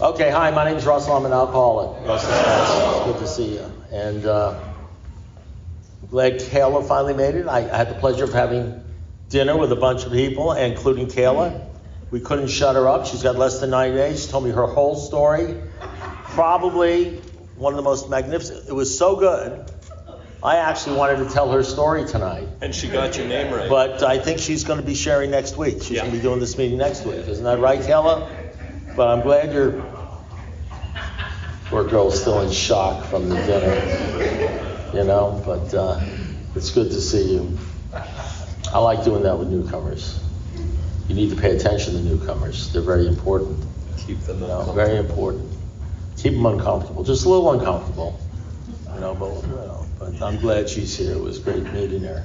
Okay, hi, my name is Russell. I'm an alcoholic. Russell Spence. It's good to see you. And I'm glad Kayla finally made it. I had the pleasure of having dinner with a bunch of people, including Kayla. We couldn't shut her up. She's got less than 90 days. She told me her whole story. Probably one of the most magnificent. It was so good. I actually wanted to tell her story tonight. And she got your name right. But I think she's going to be sharing next week. She's going to be doing this meeting next week. Isn't that right, Kayla? But I'm glad your poor girl's still in shock from the dinner, but it's good to see you. I like doing that with newcomers. You need to pay attention to newcomers. They're very important. Keep them uncomfortable. Very important. Keep them uncomfortable, just a little uncomfortable, but I'm glad she's here. It was great meeting her.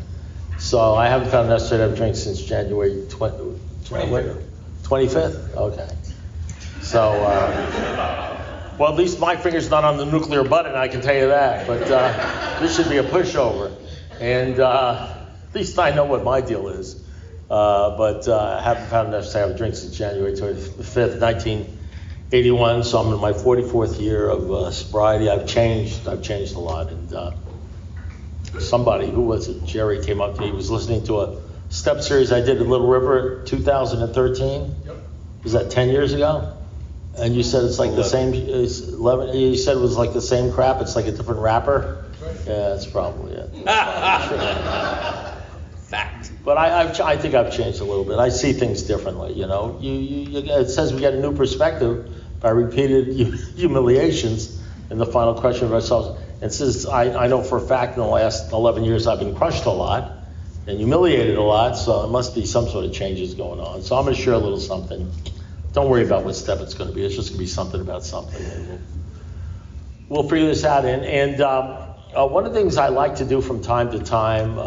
So I haven't found it necessary to have a drink since January 25th? Okay. So, well, at least my finger's not on the nuclear button, I can tell you that. But this should be a pushover. And at least I know what my deal is. But I haven't found it necessary to have a drink since January 25th, 1981. So I'm in my 44th year of sobriety. I've changed a lot. And somebody, who was it? Jerry came up to me. He was listening to a step series I did at Little River 2013. Yep. Was that 10 years ago? And you said it's like 11. The same. It's 11. You said it was like the same crap. It's like a different rapper. Right. Yeah, that's probably it. Fact. But I think I've changed a little bit. I see things differently. It says we get a new perspective by repeated humiliations in the final question of ourselves. And since I know for a fact in the last 11 years I've been crushed a lot and humiliated a lot, so there must be some sort of changes going on. So I'm going to share a little something. Don't worry about what step it's going to be. It's just going to be something about something. And we'll figure this out. And one of the things I like to do from time to time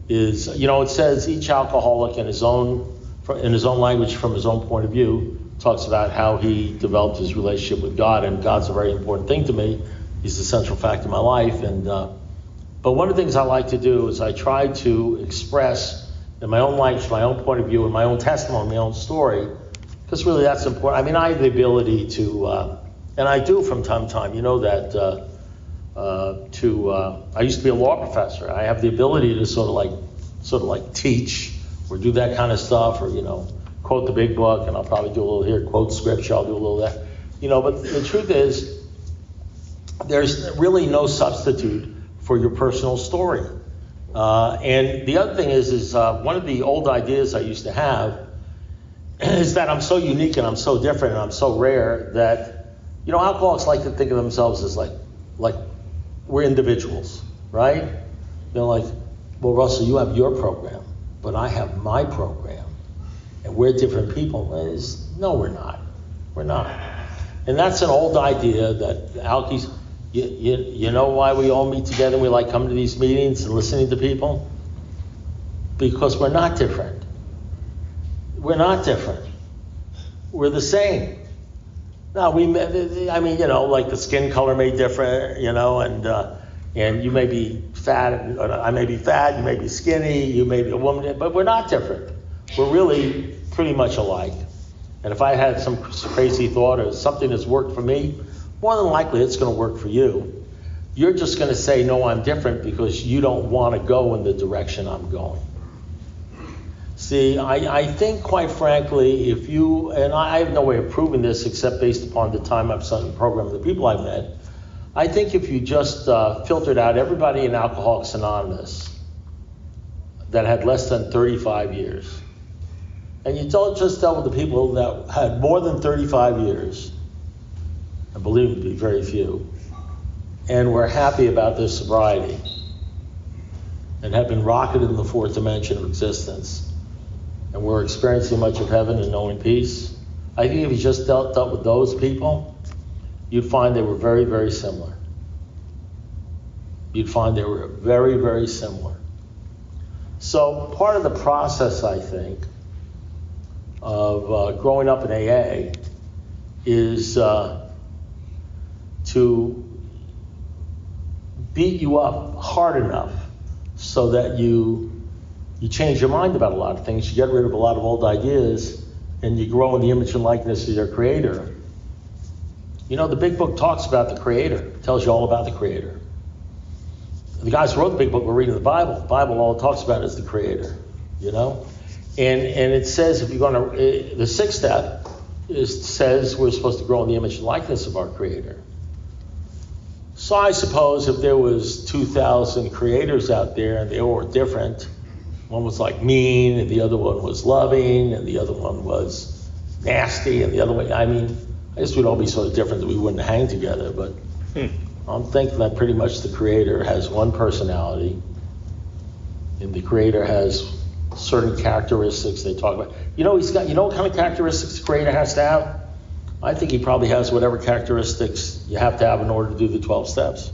is, it says each alcoholic in his own language, from his own point of view, talks about how he developed his relationship with God. And God's a very important thing to me. He's the central fact of my life. But one of the things I like to do is I try to express in my own language, my own point of view, and my own testimony, my own story, because really that's important. I mean, I have the ability to, and I do from time to time, that I used to be a law professor. I have the ability to sort of like teach or do that kind of stuff, or, quote the big book, and I'll probably do a little here, quote scripture, I'll do a little that. But the truth is, there's really no substitute for your personal story. And the other thing is one of the old ideas I used to have is that I'm so unique and I'm so different and I'm so rare that, alcoholics like to think of themselves as like we're individuals, right? Well, Russell, you have your program, but I have my program, and we're different people. No, we're not. We're not. And that's an old idea that alkies. You know why we all meet together and we like coming to these meetings and listening to people? Because we're not different. We're not different. We're the same. Now, like the skin color may differ, and you may be fat, I may be fat, you may be skinny, you may be a woman, but we're not different. We're really pretty much alike. And if I had some crazy thought or something that's worked for me, more than likely it's going to work for you. You're just going to say, no, I'm different, because you don't want to go in the direction I'm going. See, I think, quite frankly, if you, and I have no way of proving this except based upon the time I've spent in the program and the people I've met, I think if you just filtered out everybody in Alcoholics Anonymous that had less than 35 years, and you just dealt with the people that had more than 35 years, I believe it to be very few, and were happy about their sobriety and have been rocketed in the fourth dimension of existence, and were experiencing much of heaven and knowing peace. I think if you just dealt with those people, you'd find they were very, very similar. You'd find they were very, very similar. So part of the process, I think, of growing up in AA is to beat you up hard enough so that you change your mind about a lot of things, you get rid of a lot of old ideas, and you grow in the image and likeness of your Creator. You know, the big book talks about the Creator, tells you all about the Creator. The guys who wrote the big book were reading the Bible. The Bible, all it talks about is the Creator, you know? And it says, if you're going to, the sixth step says we're supposed to grow in the image and likeness of our Creator. So I suppose if there was 2,000 creators out there and they all were different, one was like mean and the other one was loving and the other one was nasty and the other way, I mean, I guess we'd all be sort of different that we wouldn't hang together, but I'm thinking that pretty much the Creator has one personality and the Creator has certain characteristics they talk about. You know, you know what kind of characteristics the Creator has to have? I think he probably has whatever characteristics you have to have in order to do the 12 steps.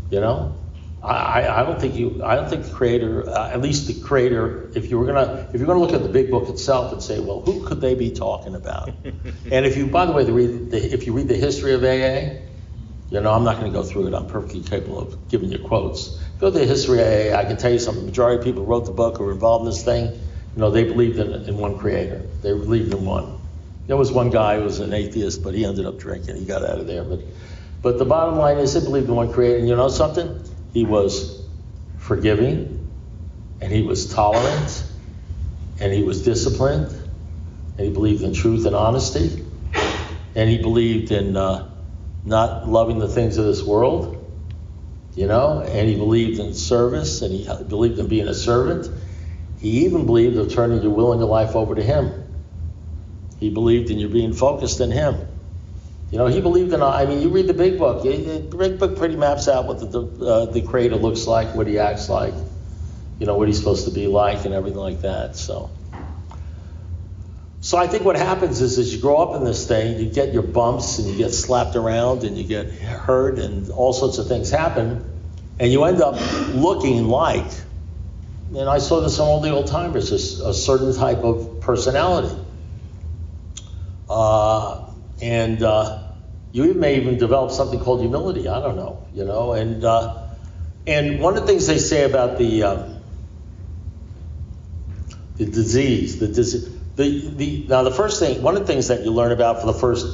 You know? I don't think the Creator, at least the Creator, if you're gonna look at the big book itself and say, well, who could they be talking about? And if you, by the way, if you read the history of AA, you know, I'm not going to go through it. I'm perfectly capable of giving you quotes. Go to the history of AA. I can tell you something. The majority of people who wrote the book or were involved in this thing, you know, they believed in one Creator. They believed in one. There was one guy who was an atheist, but he ended up drinking. He got out of there. But the bottom line is they believed in one Creator. And you know something? He was forgiving, and he was tolerant, and he was disciplined, and he believed in truth and honesty, and he believed in not loving the things of this world, you know, and he believed in service, and he believed in being a servant. He even believed in turning your will and your life over to him. He believed in you being focused in him. You know, he believed in, I mean, you read the big book. The big book pretty maps out what the Creator looks like, what he acts like, you know, what he's supposed to be like and everything like that. So I think what happens is as you grow up in this thing, you get your bumps and you get slapped around and you get hurt and all sorts of things happen. And you end up looking like, and I saw this on all the old timers, a certain type of personality. You may even develop something called humility. I don't know, you know. And one of the things they say about the disease, now the first thing, one of the things that you learn about for the first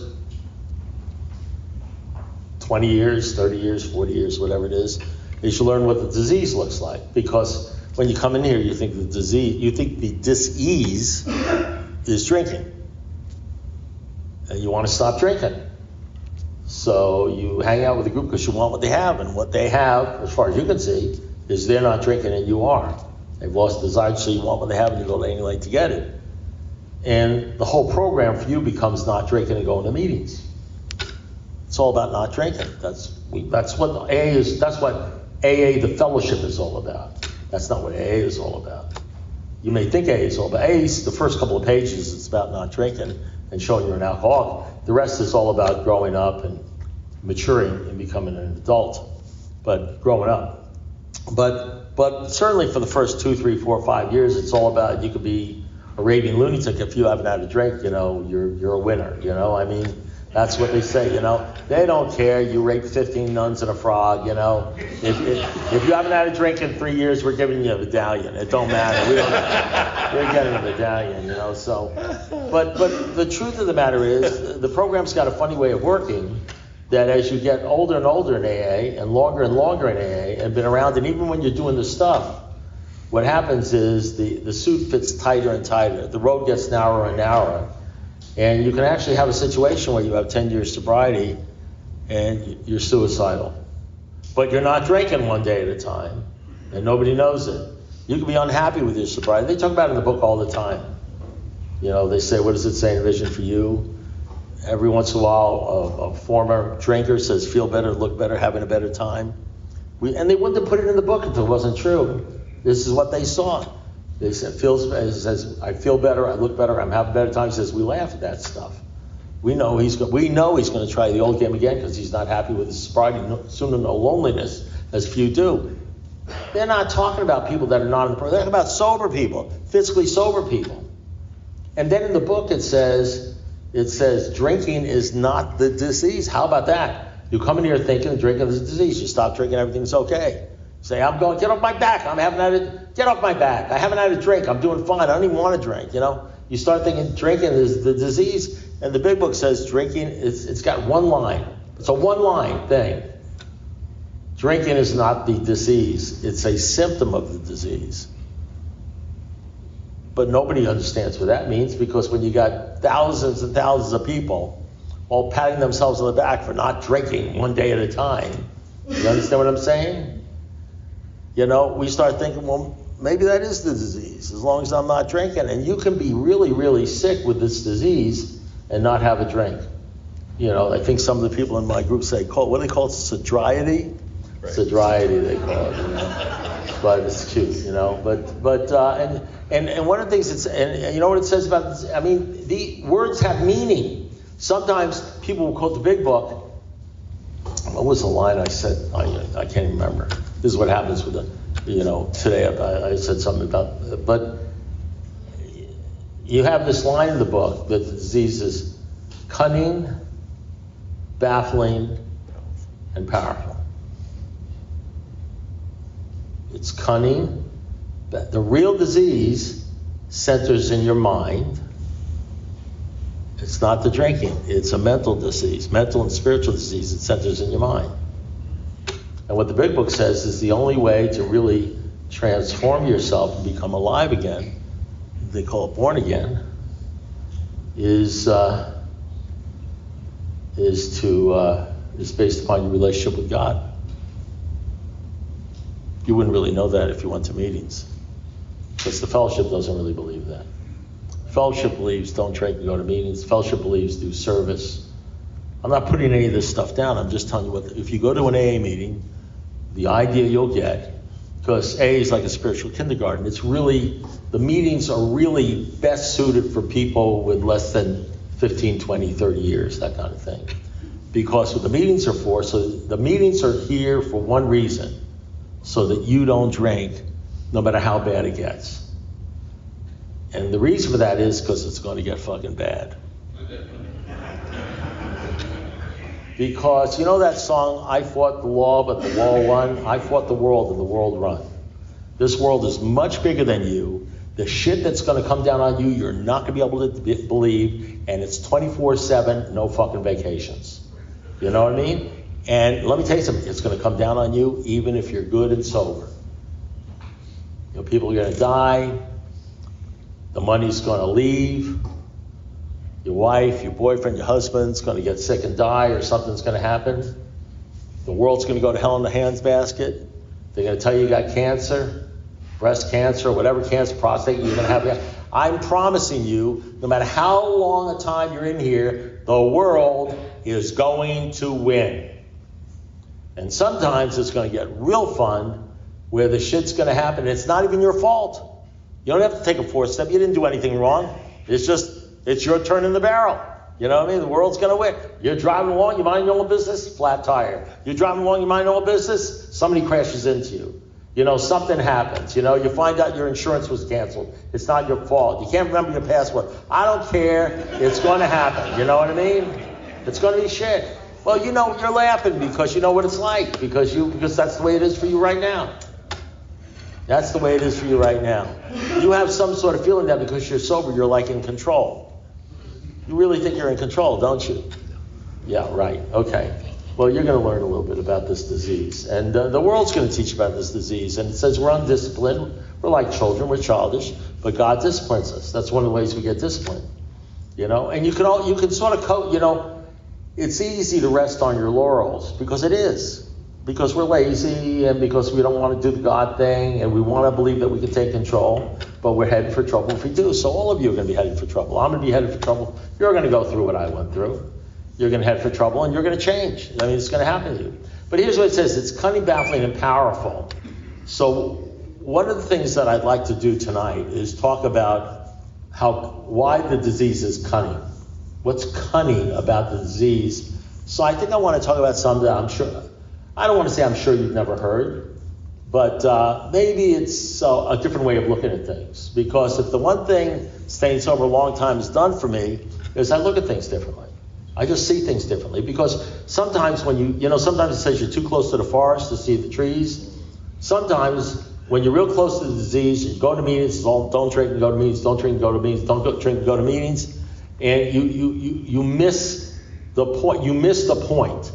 20 years, 30 years, 40 years, whatever it is you learn what the disease looks like. Because when you come in here, you think the disease is drinking. And you want to stop drinking. So you hang out with a group because you want what they have. And what they have, as far as you can see, is they're not drinking and you are. They've lost desire, so you want what they have and you go to any length to get it. And the whole program for you becomes not drinking and going to meetings. It's all about not drinking. That's what AA is. That's what AA, the fellowship, is all about. That's not what AA is all about. You may think AA is all about. AA's the first couple of pages. It's about not drinking and showing you're an alcoholic. The rest is all about growing up and maturing and becoming an adult, but growing up. But certainly for the first 2, 3, 4, 5 years, it's all about, you could be a raving lunatic. If you haven't had a drink, you know, you're a winner, you know. I mean, that's what they say, you know. They don't care. You raped 15 nuns and a frog, you know. If you haven't had a drink in 3 years, we're giving you a medallion. It don't matter. We're getting a medallion, you know. So, but the truth of the matter is, the program's got a funny way of working. That as you get older and older in AA and longer in AA and been around, and even when you're doing the stuff, what happens is the suit fits tighter and tighter. The road gets narrower and narrower. And you can actually have a situation where you have 10 years sobriety and you're suicidal. But you're not drinking one day at a time, and nobody knows it. You can be unhappy with your sobriety. They talk about it in the book all the time. You know, they say, what does it say in Vision for You? Every once in a while, a former drinker says, feel better, look better, having a better time. And they wouldn't have put it in the book if it wasn't true. This is what they saw. They said, says, I feel better, I look better, I'm having a better time. He says, we laugh at that stuff. We know he's going to try the old game again because he's not happy with his sobriety. Soon to know loneliness, as few do. They're not talking about people that are not in the program. They're talking about sober people, physically sober people. And then in the book it says drinking is not the disease. How about that? You come in here thinking drinking is a disease. You stop drinking, everything's okay. Say, get off my back. Get off my back. I haven't had a drink. I'm doing fine. I don't even want to drink, you know. you start thinking drinking is the disease. And the big book says drinking, it's got one line. It's a one-line thing. Drinking is not the disease. It's a symptom of the disease. But nobody understands what that means, because when you got thousands and thousands of people all patting themselves on the back for not drinking one day at a time, you understand what I'm saying? You know, we start thinking, well, maybe that is the disease, as long as I'm not drinking. And you can be really, really sick with this disease and not have a drink. You know, I think some of the people in my group say, what do they call it? Satiety? Right. Satiety, they call it. You know? But it's cute, you know. And one of the things it's, and you know what it says about this? I mean, the words have meaning. Sometimes people will quote the big book. What was the line I said? I can't remember. This is what happens with the, you know, today I said something about, but you have this line in the book that the disease is cunning, baffling, and powerful. It's cunning. The real disease centers in your mind. It's not the drinking. It's a mental disease, mental and spiritual disease. It centers in your mind. And what the big book says is the only way to really transform yourself and become alive again, they call it born again, is based upon your relationship with God. You wouldn't really know that if you went to meetings, because the fellowship doesn't really believe that. Fellowship believes don't drink and go to meetings. Fellowship believes do service. I'm not putting any of this stuff down. I'm just telling you what, if you go to an AA meeting, the idea you'll get, because AA is like a spiritual kindergarten. It's really, the meetings are really best suited for people with less than 15, 20, 30 years, that kind of thing. Because what the meetings are for, so the meetings are here for one reason, so that you don't drink no matter how bad it gets. And the reason for that is because it's going to get fucking bad. Because you know that song, I fought the law, but the law won? I fought the world, and the world run. This world is much bigger than you. The shit that's going to come down on you, you're not going to be able to believe, and it's 24/7, no fucking vacations. You know what I mean? And let me tell you something, it's going to come down on you even if you're good and sober. You know, people are going to die. The money's going to leave. Your wife, your boyfriend, your husband's going to get sick and die, or something's going to happen. The world's going to go to hell in the handbasket. They're going to tell you got cancer, breast cancer, whatever cancer, prostate, you're going to have. I'm promising you, no matter how long a time you're in here, the world is going to win. And sometimes it's going to get real fun, where the shit's going to happen. It's not even your fault. You don't have to take a fourth step. You didn't do anything wrong. It's your turn in the barrel. You know what I mean? The world's going to win. You're driving along, you mind your own business, flat tire. You're driving along, you mind your own business, somebody crashes into you. You know, something happens. You know, you find out your insurance was canceled. It's not your fault. You can't remember your password. I don't care. It's going to happen. You know what I mean? It's going to be shit. Well, you know, you're laughing because you know what it's like, because that's the way it is for you right now. That's the way it is for you right now. You have some sort of feeling that because you're sober, you're like in control. You really think you're in control, don't you? Yeah, right. Okay. Well, you're going to learn a little bit about this disease. And the world's going to teach you about this disease. And it says we're undisciplined. We're like children. We're childish. But God disciplines us. That's one of the ways we get disciplined. You know? And you can sort of you know, it's easy to rest on your laurels, because it is. Because we're lazy, and because we don't want to do the God thing, and we want to believe that we can take control, but we're headed for trouble if we do. So all of you are going to be headed for trouble. I'm going to be headed for trouble. You're going to go through what I went through. You're going to head for trouble, and you're going to change. I mean, it's going to happen to you. But here's what it says. It's cunning, baffling, and powerful. So one of the things that I'd like to do tonight is talk about why the disease is cunning. What's cunning about the disease? So I think I want to talk about something that I'm sure... I don't want to say I'm sure you've never heard, but maybe it's a different way of looking at things. Because if the one thing staying sober a long time has done for me is I look at things differently. I just see things differently. Because sometimes when sometimes it says you're too close to the forest to see the trees. Sometimes When you're real close to the disease, you go to meetings, don't drink and go to meetings, don't drink and go to meetings, drink and go to meetings, and you miss the point. You miss the point.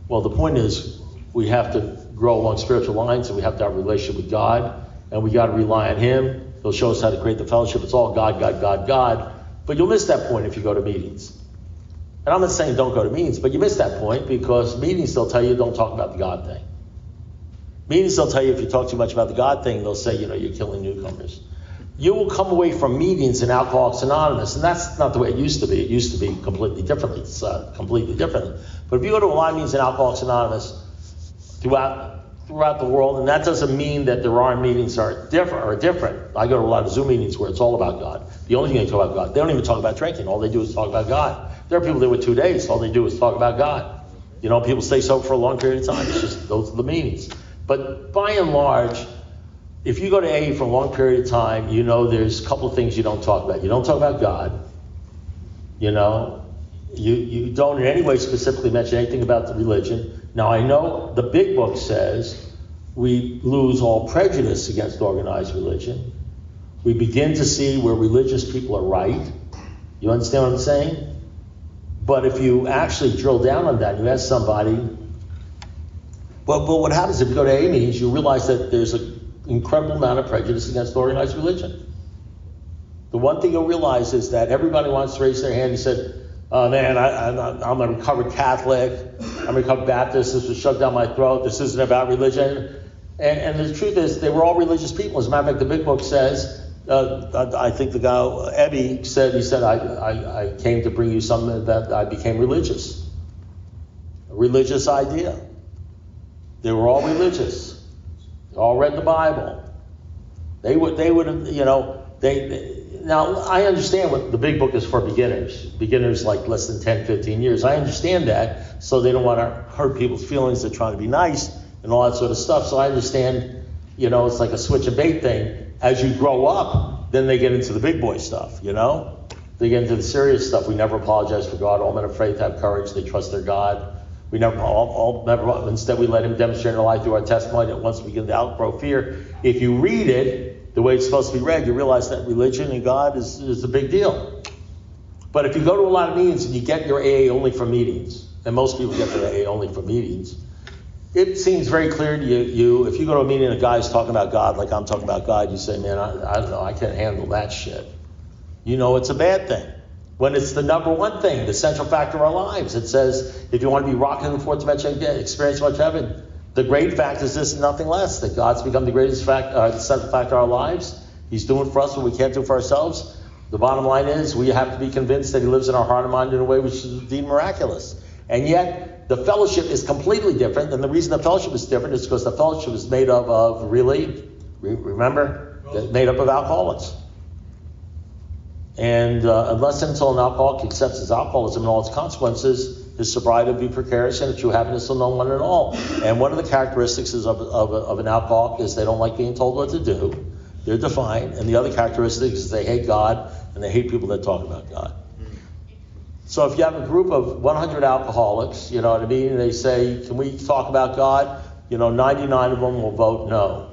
Well, the point is we have to grow along spiritual lines, and we have to have a relationship with God, and we got to rely on Him. He'll show us how to create the fellowship. It's all God, God, God, God. But you'll miss that point if you go to meetings. And I'm not saying don't go to meetings, but you miss that point because meetings, they'll tell you don't talk about the God thing. Meetings, they'll tell you if you talk too much about the God thing, they'll say, you're killing newcomers. You will come away from meetings in Alcoholics Anonymous, and that's not the way it used to be. It used to be completely differently. It's completely different. But if you go to a lot of meetings in Alcoholics Anonymous throughout the world, and that doesn't mean that there aren't meetings are different. I go to a lot of Zoom meetings where it's all about God. The only thing they talk about God. They don't even talk about drinking. All they do is talk about God. There are people there with 2 days. All they do is talk about God. People stay sober for a long period of time. It's just those are the meetings. But by and large, if you go to AA for a long period of time, there's a couple of things you don't talk about. You don't talk about God. You don't in any way specifically mention anything about the religion. Now, I know the big book says we lose all prejudice against organized religion. We begin to see where religious people are right. You understand what I'm saying? But if you actually drill down on that, you ask somebody, but what happens if you go to AA meetings, you realize that there's an incredible amount of prejudice against organized religion. The one thing you'll realize is that everybody wants to raise their hand and said, man, I'm a recovered Catholic, I'm a recovered Baptist, this was shoved down my throat, this isn't about religion. And the truth is, they were all religious people. As a matter of fact, the big book says, I think the guy, Ebby, said, I came to bring you something that I became religious. A religious idea. They were all religious. They all read the Bible. They would now, I understand what the big book is for beginners like less than 10, 15 years. I understand that, so they don't want to hurt people's feelings. They're trying to be nice and all that sort of stuff. So I understand, it's like a switch and bait thing. As you grow up, then they get into the big boy stuff, They get into the serious stuff. We never apologize for God. All men of faith have courage. They trust their God. We never, instead we let Him demonstrate in our life through our testimony that once we begin to outgrow fear, if you read it the way it's supposed to be read, you realize that religion and God is a big deal. But if you go to a lot of meetings and you get your AA only from meetings, and most people get their AA only from meetings, it seems very clear to you, if you go to a meeting and a guy's talking about God like I'm talking about God, you say, man, I don't know, I can't handle that shit. It's a bad thing. When it's the number one thing, the central factor of our lives. It says, if you want to be rocking in the fourth dimension, experience much heaven, the great fact is this and nothing less, that God's become the greatest central factor of our lives. He's doing for us what we can't do for ourselves. The bottom line is we have to be convinced that He lives in our heart and mind in a way which is deemed miraculous. And yet, the fellowship is completely different. And the reason the fellowship is different is because the fellowship is made up of remember, made up of alcoholics. And unless and until an alcoholic accepts his alcoholism and all its consequences, his sobriety will be precarious and true happiness will know one at all. And one of the characteristics of an alcoholic is they don't like being told what to do. They're defiant. And the other characteristic is they hate God and they hate people that talk about God. So if you have a group of 100 alcoholics, you know what I mean, and they say, can we talk about God? 99 of them will vote no.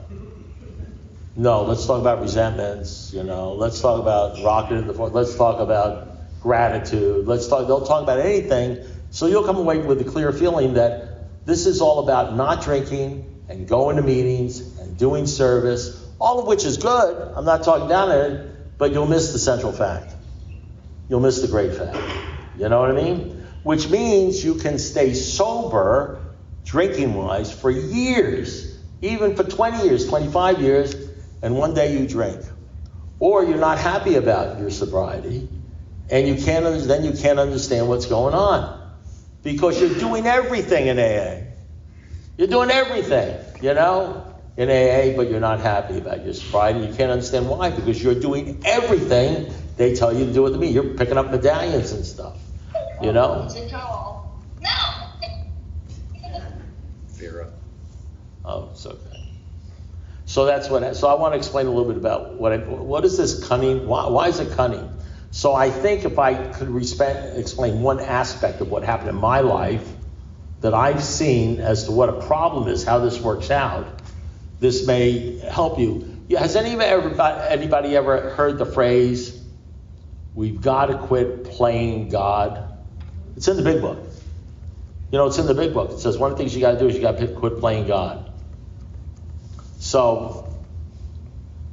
No, let's talk about resentments, let's talk about rocking in the fourth, let's talk about gratitude, they'll talk about anything. So you'll come away with a clear feeling that this is all about not drinking and going to meetings and doing service, all of which is good. I'm not talking down at it, but you'll miss the central fact. You'll miss the great fact. You know what I mean? Which means you can stay sober, drinking-wise, for years, even for 20 years, 25 years, and one day you drink. Or you're not happy about your sobriety, and you can't understand what's going on. Because you're doing everything in AA. You're doing everything, in AA, but you're not happy about your sobriety, and you can't understand why, because you're doing everything they tell you to do with me. You're picking up medallions and stuff, No. Vera. Oh, it's okay. So I want to explain a little bit about what is this cunning? Why is it cunning? So I think if I could explain one aspect of what happened in my life that I've seen as to what a problem is, how this works out, This may help you. Has anybody ever heard the phrase, we've got to quit playing God? It's in the big book. It's in the big book. It says one of the things you got to do is you got to quit playing God. So,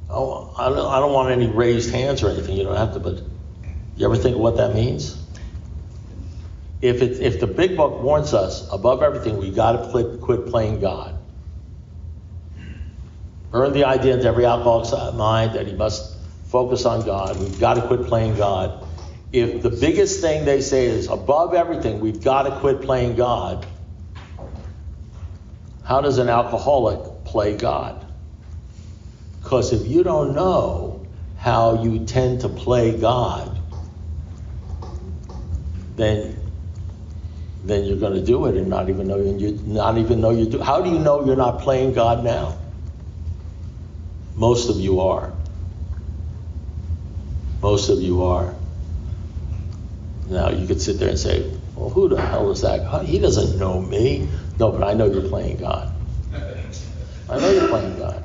I don't want any raised hands or anything. You don't have to, but you ever think of what that means? If the big book warns us, above everything, we got to quit playing God. Burn the idea into every alcoholic's mind that he must focus on God. We've got to quit playing God. If the biggest thing they say is, above everything, we've got to quit playing God, how does an alcoholic play God? Because if you don't know how you tend to play God, then you're going to do it and not even know you do. How do you know you're not playing God now? Most of you are. Most of you are. Now you could sit there and say, well, who the hell is that? He doesn't know me. No, but I know you're playing God. I know you're playing God.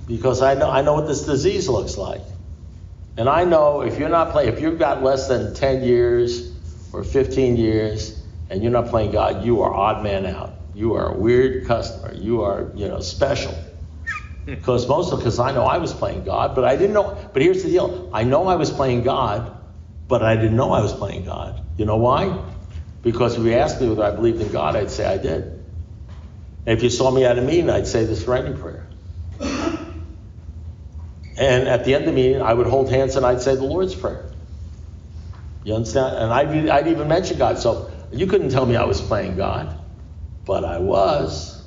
Because I know what this disease looks like. And I know if you've got less than 10 years or 15 years and you're not playing God, you are odd man out. You are a weird customer. You are, special. Because I know I was playing God, but I didn't know. But here's the deal. I know I was playing God, but I didn't know I was playing God. You know why? Because if you asked me whether I believed in God, I'd say I did. And if you saw me at a meeting, I'd say the serenity prayer. And at the end of the meeting, I would hold hands and I'd say the Lord's Prayer. You understand? And I'd even mention God. So you couldn't tell me I was playing God, but I was.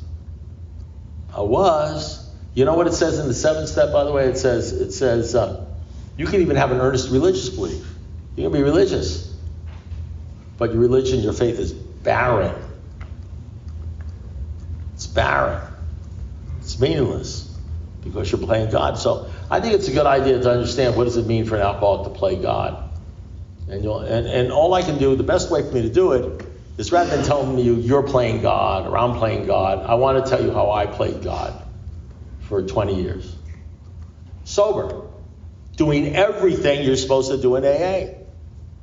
You know what it says in the 7th step, by the way? It says you can even have an earnest religious belief. You can be religious, but your religion, your faith is barren. It's barren. It's meaningless because you're playing God. So I think it's a good idea to understand what does it mean for an alcoholic to play God. And all I can do, the best way for me to do it, is rather than telling you you're playing God or I'm playing God, I want to tell you how I played God for 20 years. Sober. Doing everything you're supposed to do in AA.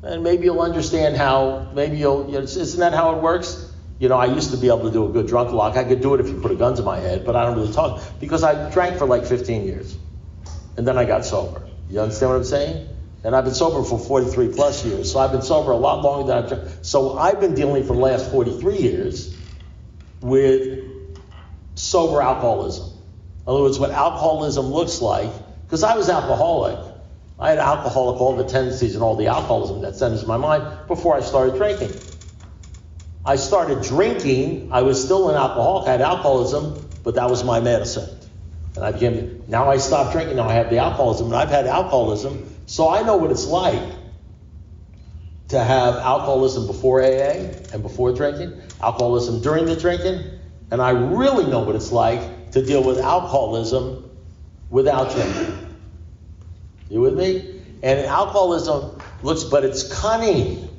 And maybe you'll understand how, isn't that how it works? I used to be able to do a good drunk lock. I could do it if you put a gun to my head, but I don't really talk. Because I drank for like 15 years. And then I got sober. You understand what I'm saying? And I've been sober for 43 plus years. So I've been sober a lot longer than I've drank. So I've been dealing for the last 43 years with sober alcoholism. In other words, what alcoholism looks like, because I was alcoholic. I had all the tendencies and all the alcoholism that centers in my mind before I started drinking. I started drinking, I was still an alcoholic, I had alcoholism, but that was my medicine. And now I stopped drinking, now I have the alcoholism, and I've had alcoholism, so I know what it's like to have alcoholism before AA and before drinking, alcoholism during the drinking, and I really know what it's like to deal with alcoholism without drinking. You with me? And alcoholism but it's cunning,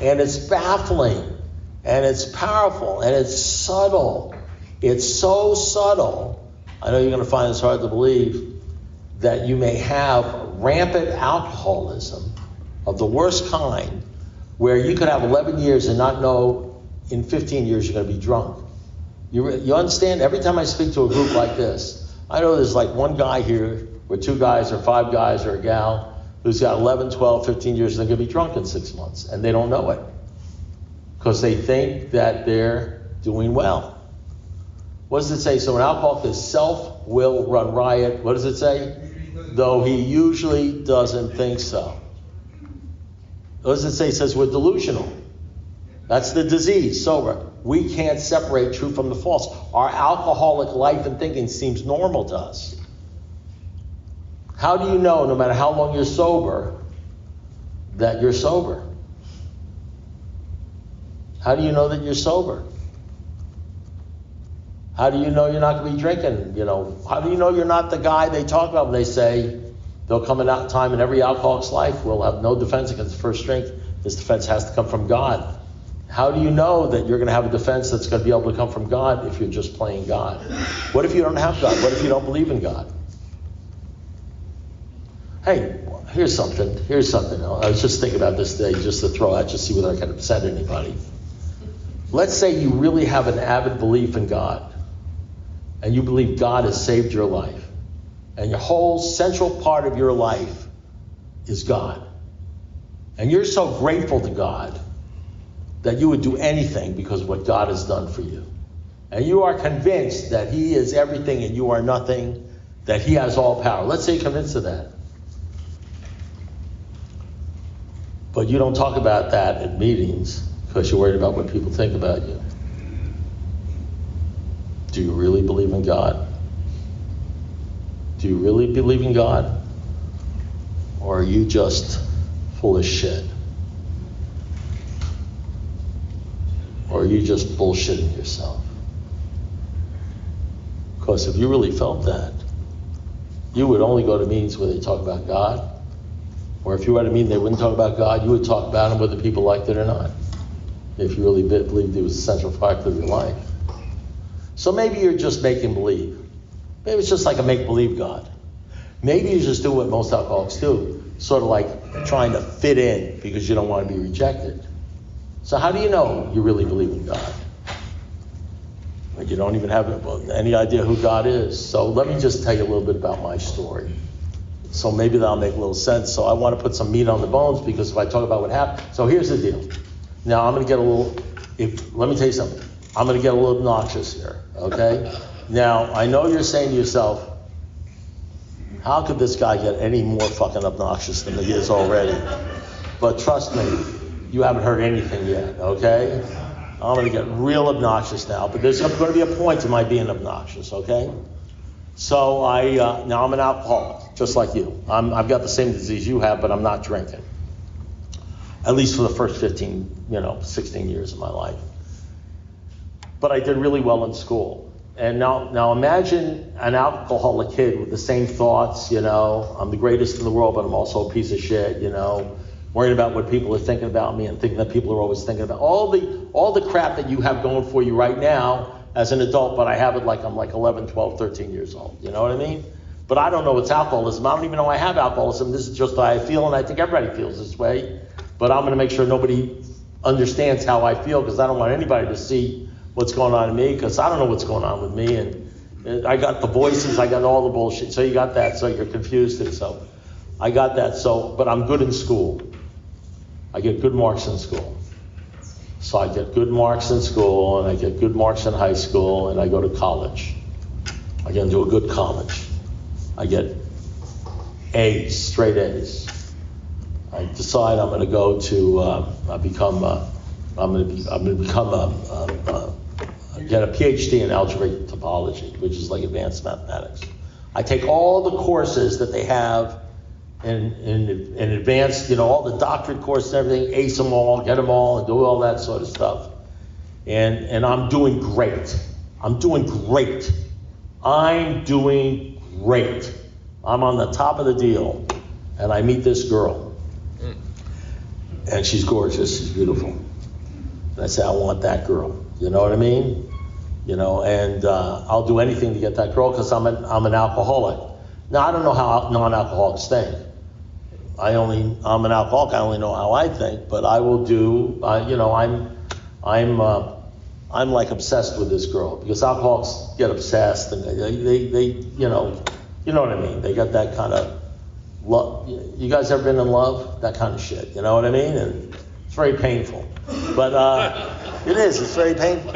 and it's baffling, and it's powerful, and it's subtle. It's so subtle. I know you're going to find this hard to believe that you may have rampant alcoholism of the worst kind, where you could have 11 years and not know in 15 years you're going to be drunk. You understand? Every time I speak to a group like this, I know there's like one guy here, or 2 guys, or 5 guys, or a gal, who's got 11, 12, 15 years, and they're going to be drunk in 6 months, and they don't know it. Because they think that they're doing well. What does it say? So an alcoholic's self will run riot. What does it say? Though he usually doesn't think so. What does it say? It says we're delusional. That's the disease, sober. We can't separate true from the false. Our alcoholic life and thinking seems normal to us. How do you know, no matter how long you're sober, that you're sober? How do you know that you're sober? How do you know you're not going to be drinking? How do you know you're not the guy they talk about when they say there'll come a time in every alcoholic's life will have no defense against the first drink. This defense has to come from God. How do you know that you're going to have a defense that's going to be able to come from God if you're just playing God? What if you don't have God? What if you don't believe in God? Hey, here's something. I was just thinking about this today just to throw out, just see whether I can upset anybody. Let's say you really have an avid belief in God, and you believe God has saved your life, and your whole central part of your life is God. And you're so grateful to God that you would do anything because of what God has done for you. And you are convinced that he is everything and you are nothing, that he has all power. Let's say you're convinced of that. But you don't talk about that at meetings because you're worried about what people think about you. Do you really believe in God? Do you really believe in God? Or are you just full of shit? Or are you just bullshitting yourself? Because if you really felt that, you would only go to meetings where they talk about God. Or if you were at a meeting they wouldn't talk about God, you would talk about him whether people liked it or not. If you really believed he was a central factor of your life. So maybe you're just making believe. Maybe it's just like a make-believe God. Maybe you just do what most alcoholics do, sort of like trying to fit in because you don't want to be rejected. So how do you know you really believe in God? Well, you don't even have any idea who God is. So let me just tell you a little bit about my story. So maybe that'll make a little sense. So I want to put some meat on the bones because if I talk about what happened. So here's the deal. Now I'm going to get a little, let me tell you something. I'm going to get a little obnoxious here, okay? Now I know you're saying to yourself, how could this guy get any more fucking obnoxious than he is already? But trust me, you haven't heard anything yet, okay? I'm going to get real obnoxious now, but there's going to be a point to my being obnoxious, okay? So now I'm an alcoholic, just like you. I've got the same disease you have, but I'm not drinking. At least for the first 16 years of my life. But I did really well in school. And now imagine an alcoholic kid with the same thoughts, I'm the greatest in the world, but I'm also a piece of shit, worrying about what people are thinking about me and thinking that people are always thinking about all the crap that you have going for you right now as an adult, but I have it like I'm like 11, 12, 13 years old. You know what I mean? But I don't know what's alcoholism. I don't even know I have alcoholism. This is just how I feel, and I think everybody feels this way. But I'm going to make sure nobody understands how I feel because I don't want anybody to see what's going on in me because I don't know what's going on with me. And I got the voices, I got all the bullshit. So you got that, so you're confused. And so I got that. But I'm good in school. I get good marks in school. So I get good marks in school, and I get good marks in high school, and I go to college. I get into a good college. I get A's, straight A's. I decide I'm going to go to get a PhD in algebraic topology, which is like advanced mathematics. I take all the courses that they have in advanced, all the doctorate courses and everything, ace them all, get them all, and do all that sort of stuff. And I'm doing great. I'm doing great. I'm on the top of the deal. And I meet this girl. And she's gorgeous, she's beautiful. And I say, I want that girl. You know what I mean? And I'll do anything to get that girl because I'm an alcoholic. Now, I don't know how non-alcoholics think. I'm an alcoholic, I only know how I think, but I will do, I'm like obsessed with this girl because alcoholics get obsessed and they you know what I mean? They got that kind of love. You guys ever been in love? That kind of shit, you know what I mean? And it's very painful. But it's very painful.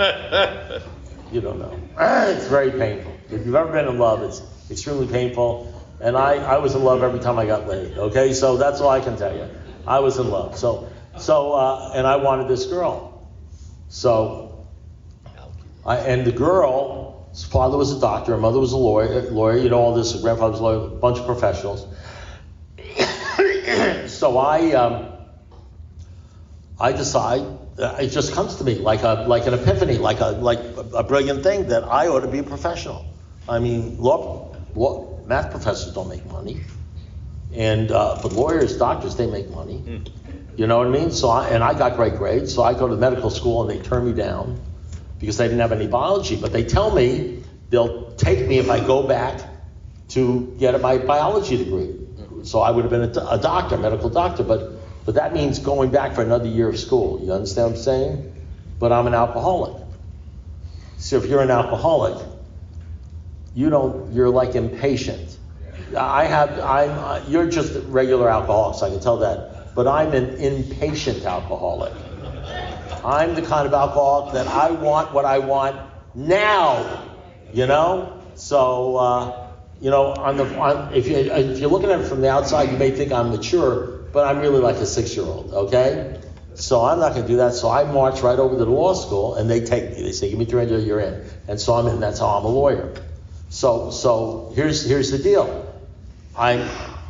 You don't know. It's very painful. If you've ever been in love, it's extremely painful. And I was in love every time I got laid, okay? So that's all I can tell you. I was in love. And I wanted this girl. And the girl's father was a doctor, her mother was a lawyer, all this, her grandfather was a lawyer, a bunch of professionals. So I decide, it just comes to me like an epiphany, like a brilliant thing that I ought to be a professional. I mean, math professors don't make money, but lawyers, doctors, they make money. You know what I mean? And I got great grades, so I go to medical school and they turn me down because they didn't have any biology. But they tell me they'll take me if I go back to get my biology degree. So I would have been a doctor, medical doctor, but that means going back for another year of school. You understand what I'm saying? But I'm an alcoholic. So if you're an alcoholic, you're like impatient. You're just regular alcoholics, I can tell that. But I'm an impatient alcoholic. I'm the kind of alcoholic that I want what I want now, you know? So, if you're looking at it from the outside, you may think I'm mature, but I'm really like a 6-year-old, okay? So I'm not going to do that. So I march right over to the law school, and they take me. They say, give me 300, you're in. And so I'm in. That's how I'm a lawyer. So here's the deal. I'm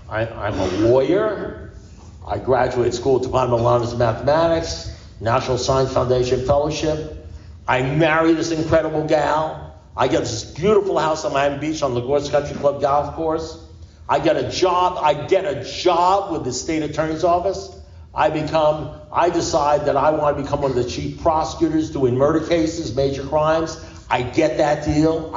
a lawyer. I graduated school at Department of Honors in Mathematics, National Science Foundation Fellowship. I marry this incredible gal. I get this beautiful house on Miami Beach on LaGuardia Country Club golf course. I get a job with the state attorney's office. I decide that I want to become one of the chief prosecutors doing murder cases, major crimes. I get that deal.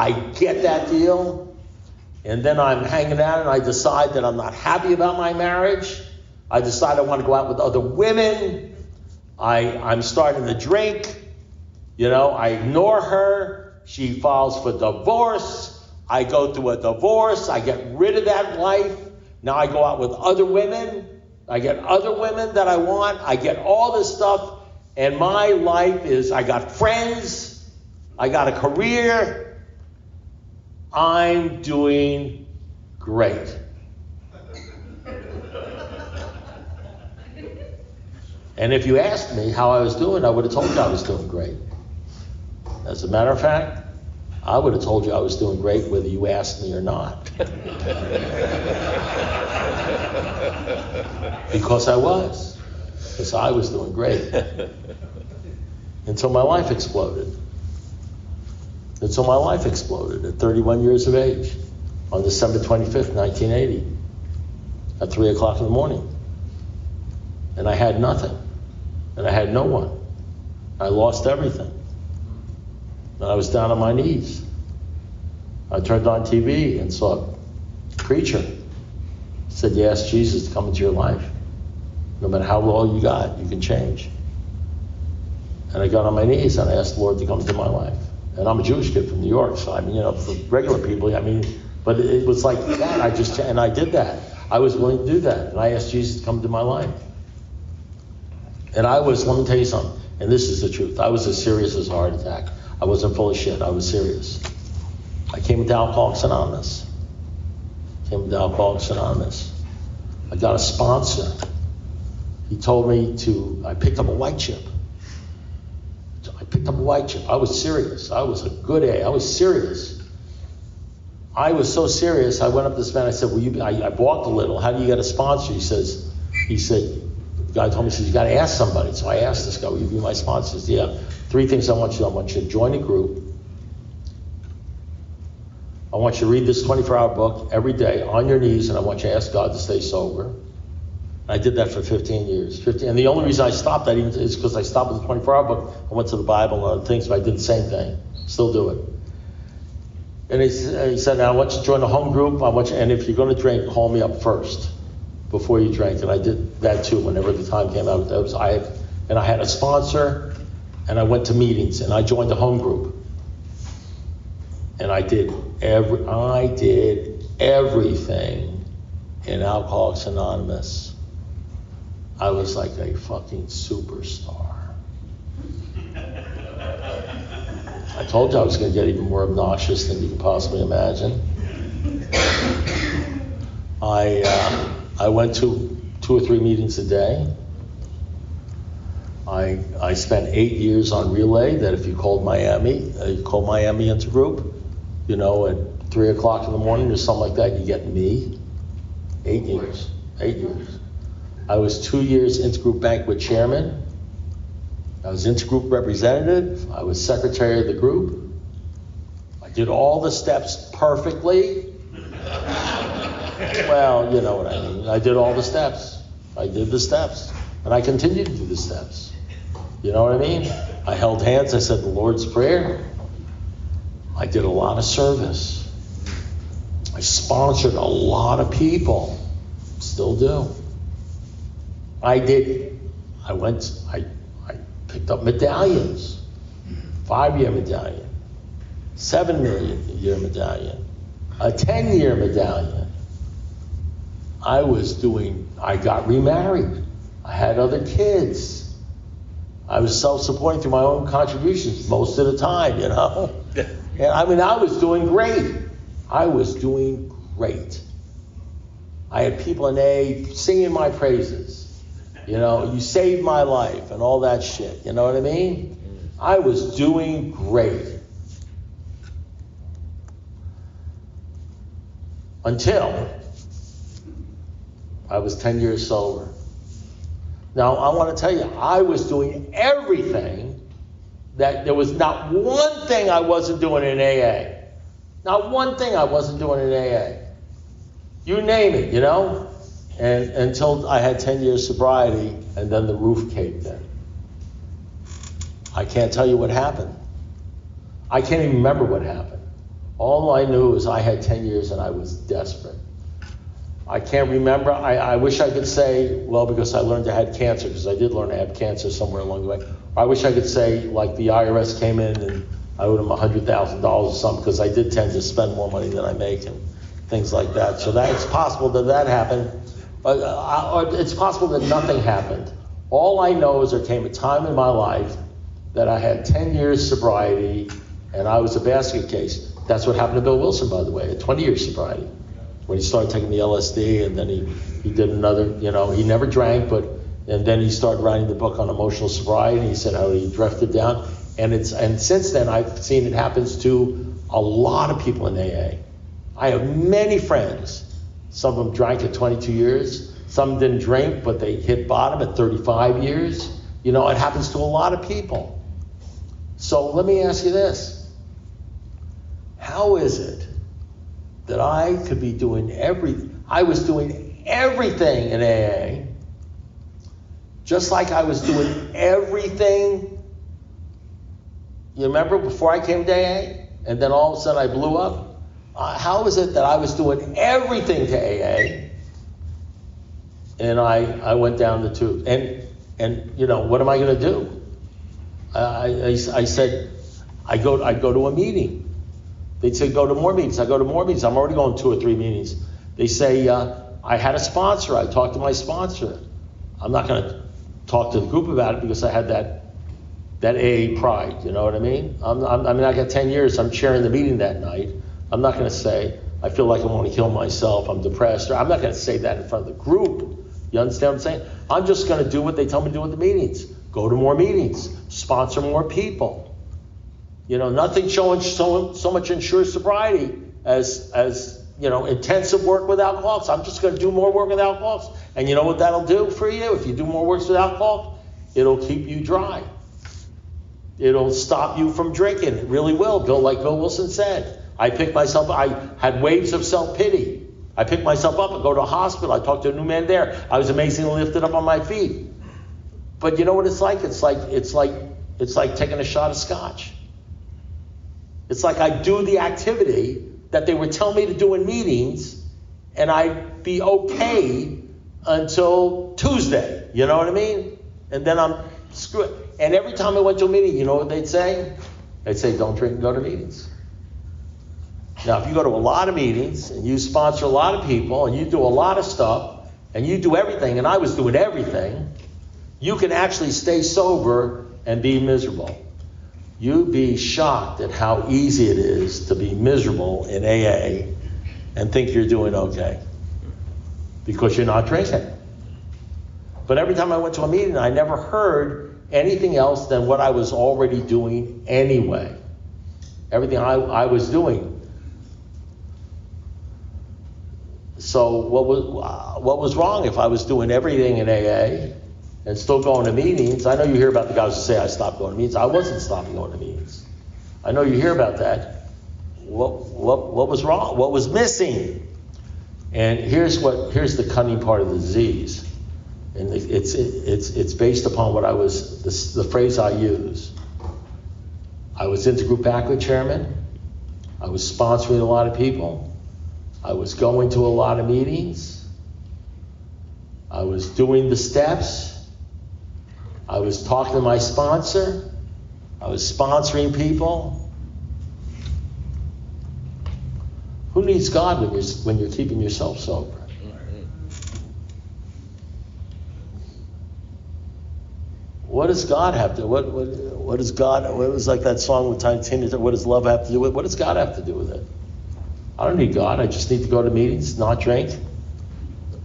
And then I'm hanging out and I decide that I'm not happy about my marriage. I decide I want to go out with other women. I'm starting to drink. I ignore her. She files for divorce. I go through a divorce. I get rid of that life. Now I go out with other women. I get other women that I want. I get all this stuff. And my life is, I got friends. I got a career. I'm doing great. And if you asked me how I was doing, I would have told you I was doing great. As a matter of fact, I would have told you I was doing great whether you asked me or not. Because I was. Because I was doing great. Until my life exploded. At 31 years of age. On December 25th, 1980. At 3 o'clock in the morning. And I had nothing. And I had no one. I lost everything. And I was down on my knees. I turned on TV and saw a preacher. He said, you ask Jesus to come into your life. No matter how low you got, you can change. And I got on my knees and I asked the Lord to come into my life. And I'm a Jewish kid from New York, so for regular people, but it was like that. I did that. I was willing to do that. And I asked Jesus to come into my life. And let me tell you something, and this is the truth. I was as serious as a heart attack. I wasn't full of shit. I was serious. I came into Alcoholics Anonymous. I got a sponsor. He told me I picked up a white chip. I was serious. I was a good A. I was serious. I was so serious, I went up to this man, I said, I walked a little. How do you get a sponsor? He said, the guy told me, he says, you got to ask somebody. So I asked this guy, will you be my sponsor? He said, yeah, 3 things I want you to do. I want you to join a group. I want you to read this 24-hour book every day on your knees, and I want you to ask God to stay sober. I did that for 15 years. And the only reason I stopped that is because I stopped with the 24-hour book. I went to the Bible and other things, but I did the same thing. Still do it. And he said, now I want you to join a home group. And if you're going to drink, call me up first before you drink. And I did that too whenever the time came out. I had a sponsor, and I went to meetings, and I joined a home group. And I did everything in Alcoholics Anonymous. I was like a fucking superstar. I told you I was going to get even more obnoxious than you can possibly imagine. I went to 2 or 3 meetings a day. I spent 8 years on relay, that if you called Miami into group, at 3 o'clock in the morning or something like that, you get me. 8 years. I was 2 years intergroup banquet chairman. I was intergroup representative. I was secretary of the group. I did all the steps perfectly. Well, you know what I mean. I did all the steps. I did the steps. And I continued to do the steps. You know what I mean? I held hands, I said the Lord's Prayer. I did a lot of service. I sponsored a lot of people. Still do. I picked up medallions. 5-year medallion. 7 million year medallion. A 10-year medallion. I got remarried. I had other kids. I was self-supporting through my own contributions most of the time, you know? And I was doing great. I was doing great. I had people in A singing my praises. You know, you saved my life and all that shit. You know what I mean? I was doing great. Until I was 10 years sober. Now, I want to tell you, I was doing everything that there was not one thing I wasn't doing in AA. Not one thing I wasn't doing in AA. You name it, you know? And until I had 10 years sobriety, and then the roof caved in. I can't tell you what happened. I can't even remember what happened. All I knew is I had 10 years and I was desperate. I can't remember. I wish I could say, well, because I learned I had cancer, because I did learn I had cancer somewhere along the way. I wish I could say, like, the IRS came in and I owed them $100,000 or something, because I did tend to spend more money than I make and things like that. So it's possible that happened. Or it's possible that nothing happened. All I know is there came a time in my life that I had 10 years sobriety and I was a basket case. That's what happened to Bill Wilson, by the way, at 20 years sobriety. When he started taking the LSD, and then he did another, you know, he never drank, and then he started writing the book on emotional sobriety, and he said how he drifted down. And since then, I've seen it happens to a lot of people in AA. I have many friends. Some of them drank at 22 years. Some didn't drink, but they hit bottom at 35 years. You know, it happens to a lot of people. So let me ask you this. How is it that I could be doing I was doing everything in AA, just like I was doing everything, you remember, before I came to AA, and then all of a sudden I blew up? How is it that I was doing everything to AA, and I went down the tube? And you know, what am I going to do? I said, I go to a meeting. They'd say, go to more meetings. I go to more meetings. I'm already going 2 or 3 meetings. They say, I had a sponsor. I talked to my sponsor. I'm not going to talk to the group about it because I had that AA pride. You know what I mean? I got 10 years. I'm chairing the meeting that night. I'm not going to say, I feel like I want to kill myself. I'm depressed. Or I'm not going to say that in front of the group. You understand what I'm saying? I'm just going to do what they tell me to do at the meetings. Go to more meetings. Sponsor more people. You know, nothing showing so much ensures sobriety as you know, intensive work with alcoholics. I'm just going to do more work with alcoholics. And you know what that'll do for you? If you do more work with alcohol, it'll keep you dry. It'll stop you from drinking. It really will. Like Bill Wilson said, I had waves of self-pity. I picked myself up and go to a hospital. I talked to a new man there. I was amazingly lifted up on my feet. But you know what it's like? It's like taking a shot of scotch. It's like I do the activity that they would tell me to do in meetings, and I'd be okay until Tuesday. You know what I mean? And then I'm screwed. And every time I went to a meeting, you know what they'd say? They'd say, don't drink and go to meetings. Now, if you go to a lot of meetings, and you sponsor a lot of people, and you do a lot of stuff, and you do everything, and I was doing everything, you can actually stay sober and be miserable. You'd be shocked at how easy it is to be miserable in AA and think you're doing okay because you're not drinking. But every time I went to a meeting, I never heard anything else than what I was already doing anyway. Everything I was doing. So what was wrong if I was doing everything in AA and still going to meetings? I know you hear about the guys who say I stopped going to meetings. I wasn't stopping going to meetings. I know you hear about that. What was wrong? What was missing? And here's the cunning part of the disease. And it's based upon what I was, the phrase I use. I was intergroup banquet chairman. I was sponsoring a lot of people. I was going to a lot of meetings. I was doing the steps. I was talking to my sponsor. I was sponsoring people. Who needs God when you're keeping yourself sober? What does God have to? What does God? What was like that song with Tiny Tina? What does love have to do with? What does God have to do with it? I don't need God. I just need to go to meetings, not drink.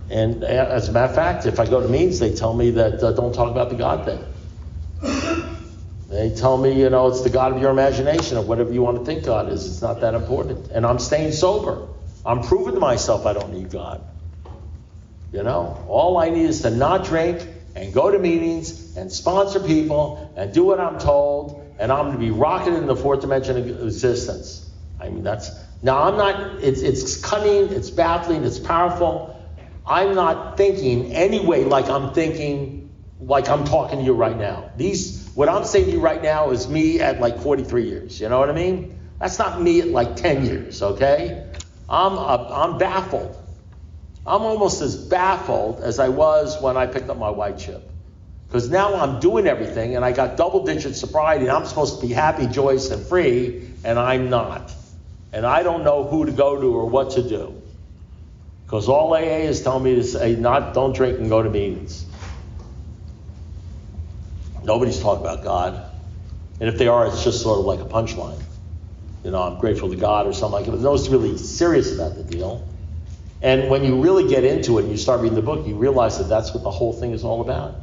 And as a matter of fact, if I go to meetings, they tell me that don't talk about the God thing. They tell me, it's the God of your imagination, or whatever you want to think God is. It's not that important. And I'm staying sober. I'm proving to myself I don't need God. All I need is to not drink and go to meetings and sponsor people and do what I'm told, and I'm going to be rocketed in the fourth dimension of existence. I'm not, it's cunning, it's baffling, it's powerful. I'm not thinking anyway like I'm thinking, like I'm talking to you right now. What I'm saying to you right now is me at like 43 years, you know what I mean? That's not me at like 10 years, okay? I'm baffled. I'm almost as baffled as I was when I picked up my white chip. Because now I'm doing everything, and I got double-digit sobriety, and I'm supposed to be happy, joyous, and free, and I'm not. And I don't know who to go to or what to do. Because all AA is telling me to say, don't drink and go to meetings. Nobody's talking about God. And if they are, it's just sort of like a punchline. I'm grateful to God or something like that. But no one's really serious about the deal. And when you really get into it and you start reading the book, you realize that that's what the whole thing is all about.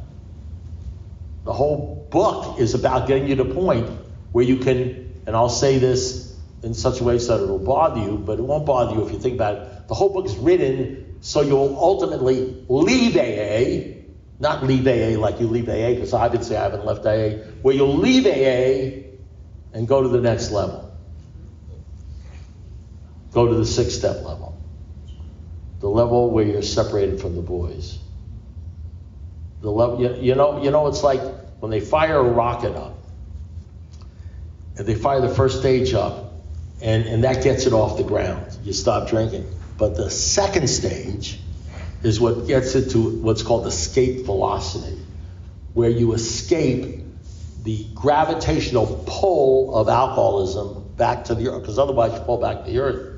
The whole book is about getting you to a point where you can, and I'll say this in such a way so that it'll bother you, but it won't bother you if you think about it. The whole book is written so you'll ultimately leave AA, not leave AA like you leave AA, because I would say I haven't left AA, where you'll leave AA and go to the next level. Go to the 6-step level. The level where you're separated from the boys. The level, it's like when they fire a rocket up, and they fire the first stage up, and that gets it off the ground. You stop drinking. But the second stage is what gets it to what's called escape velocity, where you escape the gravitational pull of alcoholism back to the earth, because otherwise you fall back to the earth.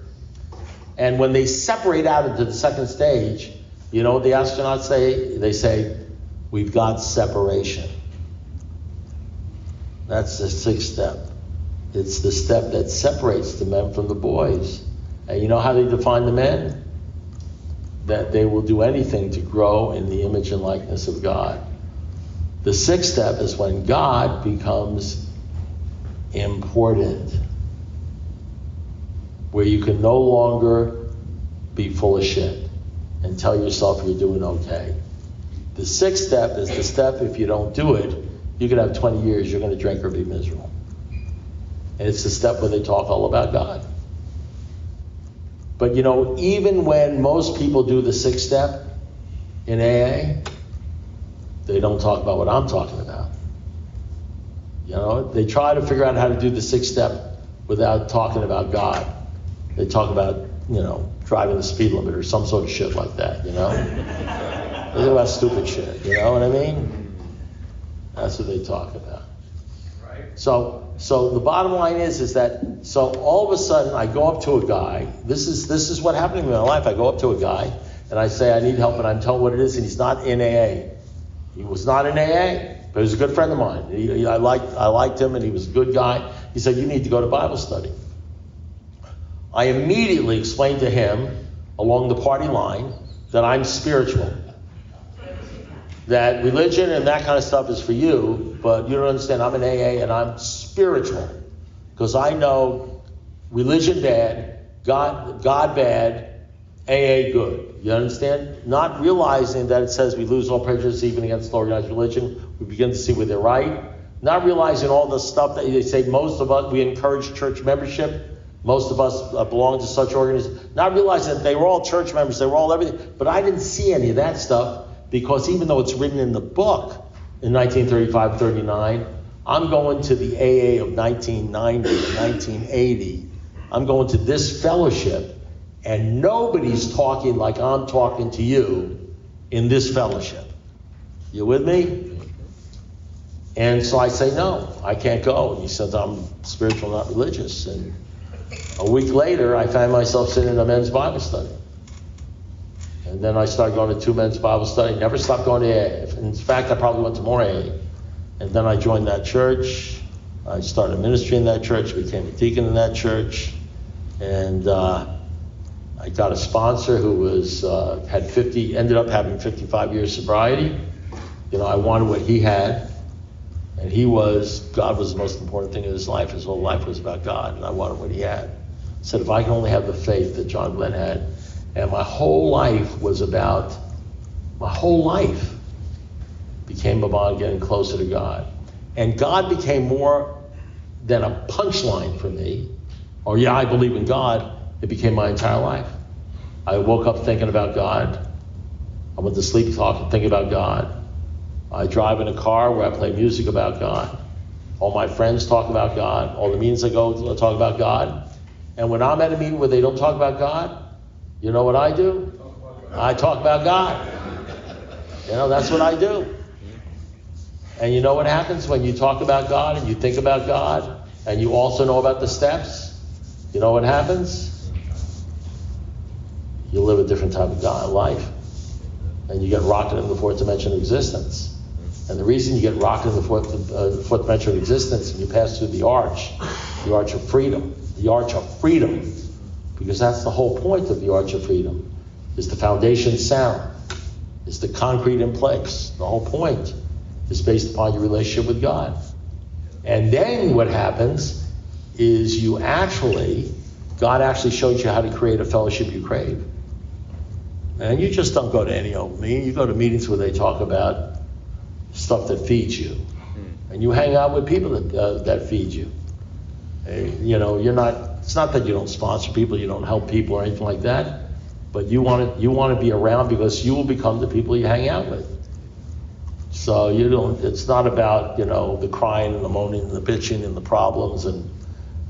And when they separate out into the second stage, the astronauts say? They say, we've got separation. That's the 6th step. It's the step that separates the men from the boys. And you know how they define the men? That they will do anything to grow in the image and likeness of God. The 6th step is when God becomes important, where you can no longer be full of shit and tell yourself you're doing okay. The 6th step is the step, if you don't do it, you could have 20 years, you're going to drink or be miserable. And it's the step where they talk all about God. But even when most people do the 6th step in AA, they don't talk about what I'm talking about. They try to figure out how to do the 6th step without talking about God. They talk about, driving the speed limit or some sort of shit like that, They talk about stupid shit, you know what I mean? That's what they talk about. Right. So the bottom line is that, so all of a sudden I go up to a guy, this is what happened to me in my life. I go up to a guy and I say, I need help, and I'm telling what it is, and he's not in AA. He was not in AA, but he was a good friend of mine. I liked him, and he was a good guy. He said, you need to go to Bible study. I immediately explained to him, along the party line, that I'm spiritual. That religion and that kind of stuff is for you, but you don't understand, I'm an AA and I'm spiritual. Because I know religion bad, God bad, AA good. You understand? Not realizing that it says we lose all prejudice even against organized religion. We begin to see where they're right. Not realizing all the stuff that they say most of us, we encourage church membership. Most of us belong to such organizations. Not realizing that they were all church members, they were all everything. But I didn't see any of that stuff because even though it's written in the book in 1935, 39, I'm going to the AA of 1990, 1980. I'm going to this fellowship, and nobody's talking like I'm talking to you in this fellowship. You with me? And so I say, no, I can't go. And he says, I'm spiritual, not religious. And a week later, I found myself sitting in a men's Bible study. And then I started going to 2 men's Bible study. Never stopped going to AA. In fact, I probably went to more AA. And then I joined that church. I started ministry in that church, became a deacon in that church. And I got a sponsor who was ended up having 55 years sobriety. You know, I wanted what he had. And God was the most important thing in his life. His whole life was about God, and I wanted what he had. I said, if I can only have the faith that John Glenn had, and my whole life became about getting closer to God. And God became more than a punchline for me, or yeah, I believe in God. It became my entire life. I woke up thinking about God. I went to sleep thinking about God. I drive in a car where I play music about God. All my friends talk about God. All the meetings I go to talk about God. And when I'm at a meeting where they don't talk about God, you know what I do? I talk about God. You know, that's what I do. And you know what happens when you talk about God and you think about God and you also know about the steps? You know what happens? You live a different type of life. And you get rocketed in the fourth dimension of existence. And the reason you get rocketed in the fourth dimension of existence and you pass through the arch of freedom, because that's the whole point of the arch of freedom, is the foundation sound, is the concrete in place. The whole point is based upon your relationship with God. And then what happens is God actually shows you how to create a fellowship you crave. And you just don't go to any old meeting. You go to meetings where they talk about stuff that feeds you. And you hang out with people that feed you. You know, it's not that you don't sponsor people, you don't help people or anything like that, but you want to be around because you will become the people you hang out with. So it's not about, you know, the crying and the moaning and the bitching and the problems and,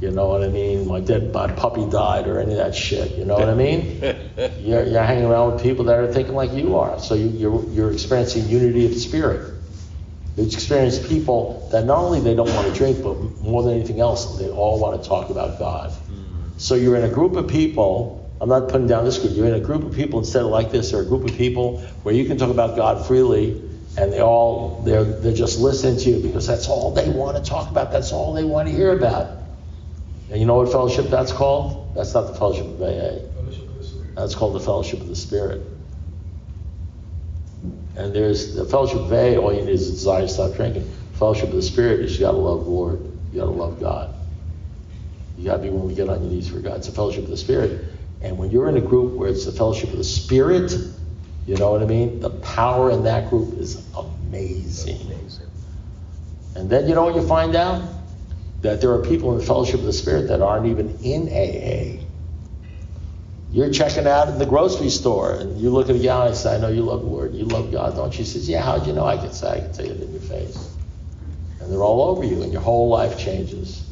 you know what I mean, my puppy died or any of that shit, you know what I mean? You're hanging around with people that are thinking like you are. So you're experiencing unity of spirit. You experience people that not only they don't want to drink, but more than anything else, they all want to talk about God. So you're in a group of people, I'm not putting down this group, you're in a group of people instead of like this, or a group of people where you can talk about God freely, and they're just listening to you because that's all they want to talk about, that's all they want to hear about. And you know what fellowship that's called? That's not the fellowship of AA. That's called the fellowship of the Spirit. And there's the fellowship of AA, all you need is a desire to stop drinking. Fellowship of the Spirit is you got to love the Lord. You got to love God. You got to be willing to get on your knees for God. It's a fellowship of the Spirit. And when you're in a group where it's the fellowship of the Spirit, you know what I mean? The power in that group is amazing. And then you know what you find out? That there are people in the fellowship of the Spirit that aren't even in AA. You're checking out in the grocery store and you look at a gal and say, I know you love the Lord, you love God, don't you? She says, yeah, how'd you know? I can tell you it in your face. And they're all over you and your whole life changes.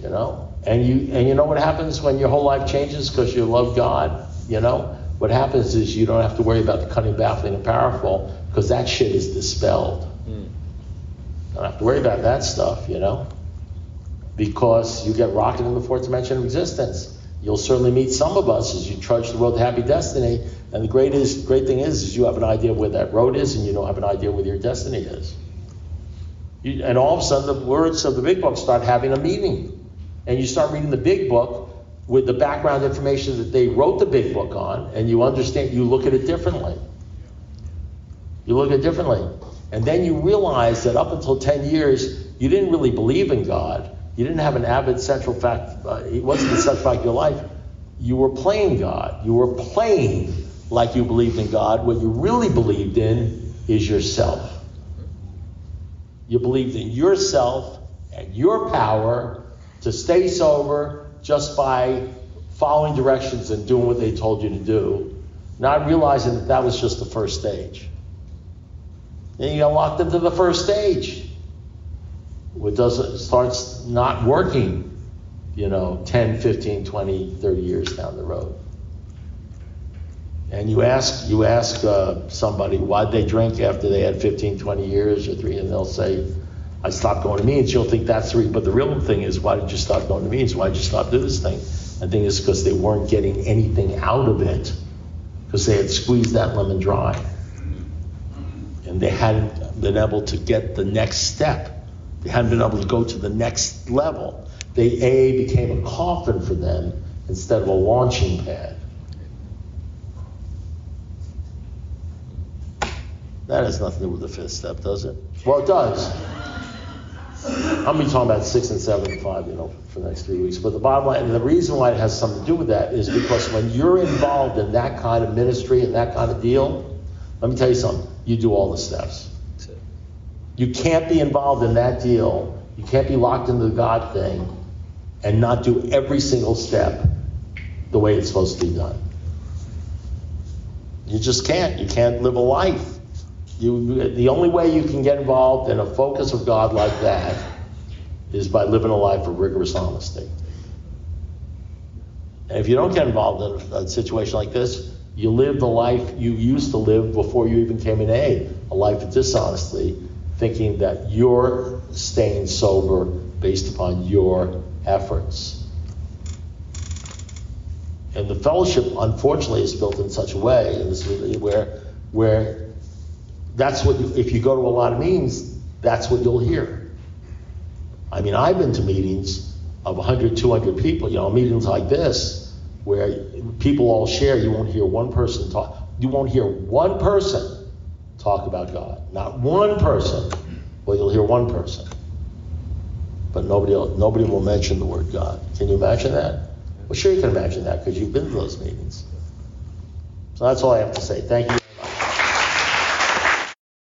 You know? And you know what happens when your whole life changes because you love God? You know? What happens is you don't have to worry about the cunning, baffling, and powerful because that shit is dispelled. Don't have to worry about that stuff, you know? Because you get rocketed in the fourth dimension of existence. You'll certainly meet some of us as you trudge the road to happy destiny. And the great thing is you have an idea where that road is and you don't have an idea where your destiny is. And all of a sudden the words of the big book start having a meaning. And you start reading the big book with the background information that they wrote the big book on, and you understand, you look at it differently. You look at it differently. And then you realize that up until 10 years, you didn't really believe in God. You didn't have an avid central fact, it wasn't the central fact of your life. You were playing God. You were playing like you believed in God. What you really believed in is yourself. You believed in yourself and your power to stay sober just by following directions and doing what they told you to do. not realizing that that was just the first stage. Then you get locked into the first stage. It starts not working, 10, 15, 20, 30 years down the road. And you ask somebody why'd they drink after they had 15, 20 years or 3, and they'll say, I stopped going to meetings. You'll think that's the reason. But the real thing is, why did you stop going to meetings? Why did you stop doing this thing? And the thing is because they weren't getting anything out of it, because they had squeezed that lemon dry. And they hadn't been able to get the next step. They hadn't been able to go to the next level. The AA became a coffin for them instead of a launching pad. That has nothing to do with the 5th step, does it? Well, it does. I'm going to be talking about 6 and 7 and 5, for the next 3 weeks. But the bottom line, and the reason why it has something to do with that is because when you're involved in that kind of ministry and that kind of deal, let me tell you something, you do all the steps. You can't be involved in that deal, you can't be locked into the God thing and not do every single step the way it's supposed to be done. You just can't. You can't live a life. The only way you can get involved in a focus of God like that is by living a life of rigorous honesty. And if you don't get involved in a situation like this, you live the life you used to live before you even came in a life of dishonesty, thinking that you're staying sober based upon your efforts. And the fellowship, unfortunately, is built in such a way where that's what if you go to a lot of meetings, that's what you'll hear. I mean, I've been to meetings of 100, 200 people, meetings like this, where people all share. You won't hear one person talk. You won't hear one person talk about God. Not one person. Well, you'll hear one person. But nobody will mention the word God. Can you imagine that? Well, sure you can imagine that because you've been to those meetings. So that's all I have to say. Thank you.